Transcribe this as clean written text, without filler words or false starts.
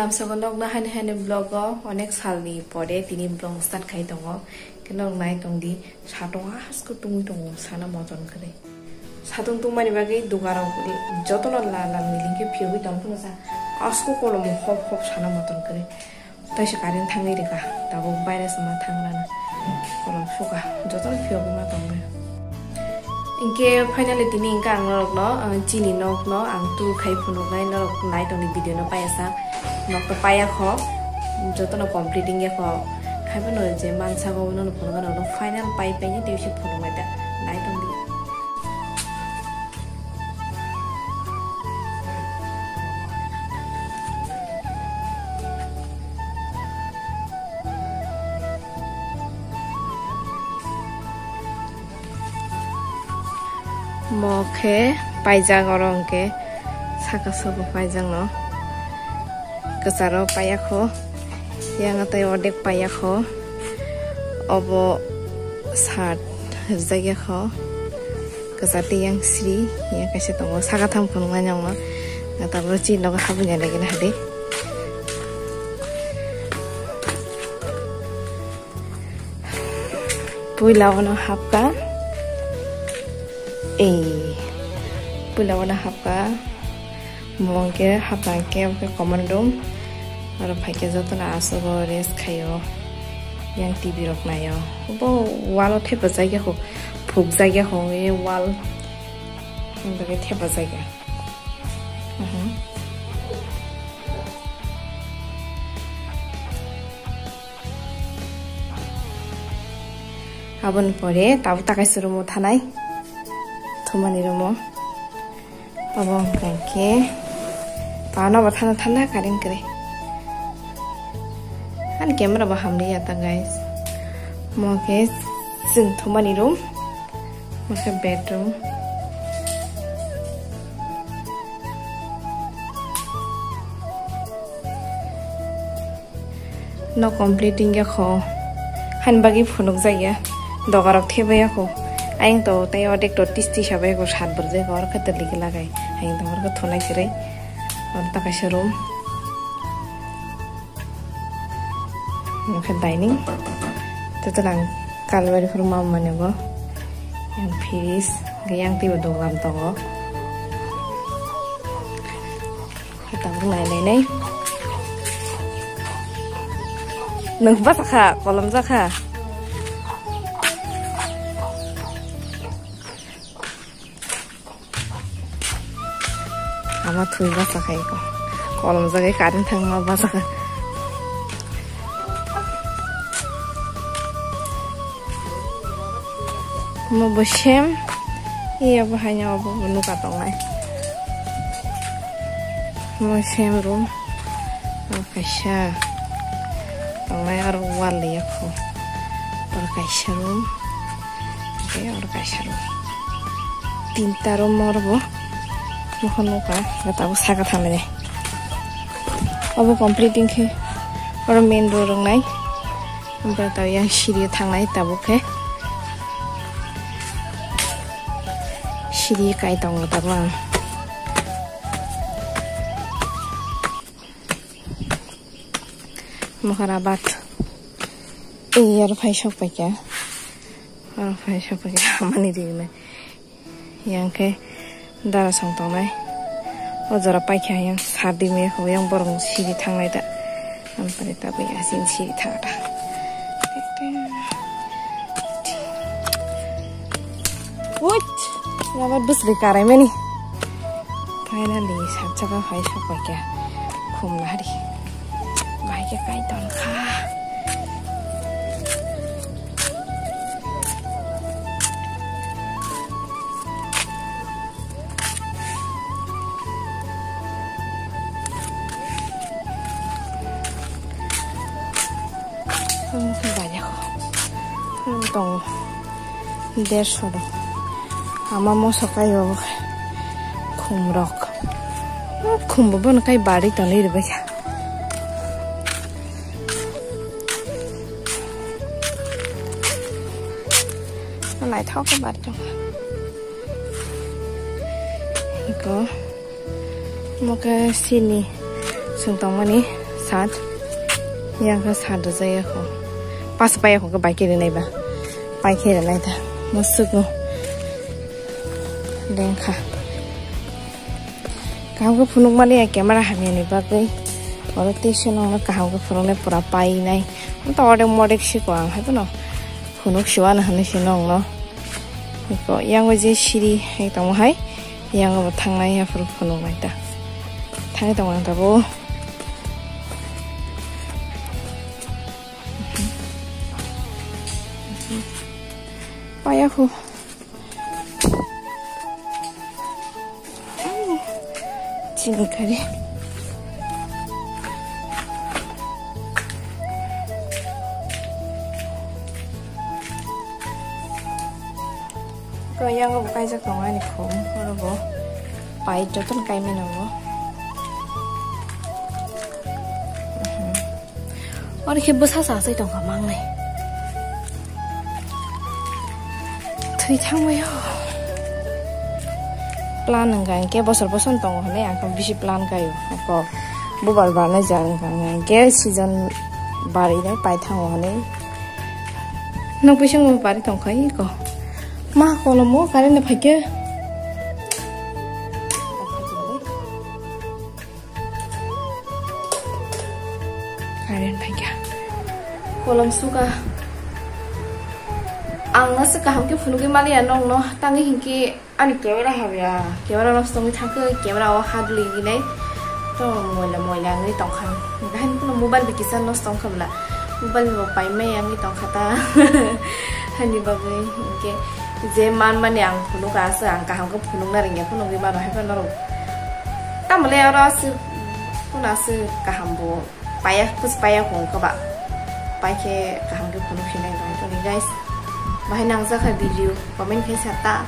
Salam sabandok na han blog onek salni pore tini blog start khai tongo kinong nai tongdi satong hasko tungi tongo sana moton kare satong tumani bagi dugaro jotono la milinge phiubi tongpung sa asko kolom hop sana moton kare tai se karen thangi reka tabo baire sama thangrana kolom fuka jotono phiubi ma tongbe Inke finally tini ingka angorok no chini nok no ang tu khai phunok nai no nai tong ni video no payasa nok to paya kho joto no completing ye kho khai no je mansa go no phunok no final pai pai ni teu se phunok mai da nai tong di Moke paijang orang ke saka sobo paijang no kesaro payakho yang atai odek payakho obo sat jaga kho kesati yang sri yang kasih tongo saka tham khunga nyang no ngata rochi no habunya lagi na hade puila ono hapka Pula wana hapka mongke hapka ke common room aro phaike jotona asobo rest khayo yang tv rok nayo bo wall thepa jaiga ho phuk jaiga ho e wall ngake thepa jaiga abon pore tabu takai surumo thanai Thumani romo abang kangke paano bathana thanda karing kare an camera ba hamli ata guys moke sing thumani room moke bedroom no completing ya kho han bagi phunuk jaya dogarok thebe ya kho Aing to tayo adek to tisti sabai ko sat berje ko ar khatar ligi lagai aing to ko thonai kare or ta kaisa room mokhe dining to talang kalwari for mam mane go yang fridge yang tiba dogam to go ta nai nai nang ba kha kolam ja kha Ama thui basa khai ko kolom jagai karin thangma basa kha mo boshem iya bahanya obo nu ka tongai mo shem room kaisha tongai ar wall ya kho or kaisha room ke or kaisha room tinta room morbo Mohonuka, kata aku sangat hamil. Abu completing ke, orang main door orang nai, berapa yang siri thang nai tabuk ke, siri kai tong tabang. Moharabat, iya rafai shop pakai, rafai shop pakai, mana dia ni, yang ke Dara song tong nai ojora paikha yang sardi me ho yang borong siri thangnai da ampare ta bai asin siri thara what nabar busri karai meni finally sabjaga hai sapai kya khumna hari bai ke kai ton kha banyak tong desho ama mo sakai yo khumrok khumbo kai bari tani re baya lại tháo cái bát trong có một cái xin đi sừng tông này साथ yang ke satu saya aku pas supaya aku ke baik kiri nih bah baik kiri nih dah masuk no lengkah kamu ke punuk mana ya kamera hamil nih bagai orang tisu nong kamu ke punuknya pura pai nih entah orang modek sih kuang itu no punuk siwan hanya sih nong no itu yang wajib siri itu mau hai yang aku tangai ya punuk nih dah tangai tangan tahu Payahu. Sini kali. Kau yang aku kayak sekarang ni kum, kalau bo, pai jodoh kayak mana bo? Orang kebus hasa saya dong kamang ni. Thì thằng mày plan ngang cái bớt bớt tông này anh không biết plan cái gì có bố bảo bạn này giờ ngang cái season bari đấy bài thằng này nó biết xong bari tông cái có mà còn là mua cái này phải kia cái này phải kia kolam suka ang nasa kaham ke phunu ke mali anong no tangi hinki ani camera habya camera no stongi thake camera wa hadli gi nai to moila ngi tong kham gahin puno mobile bikisan no stong khamla mobile mo pai me yang ngi tong khata hani bagai hinki je man yang phunu ka sa ang kaham ke phunu na ringa phunu gi ma ro ha no tamle ara su puna su kaham bo paya pus paya ko ka ba pai ke kaham ke phunu sinai ro to ni guys Bahaya nang zakar video, komen ke serta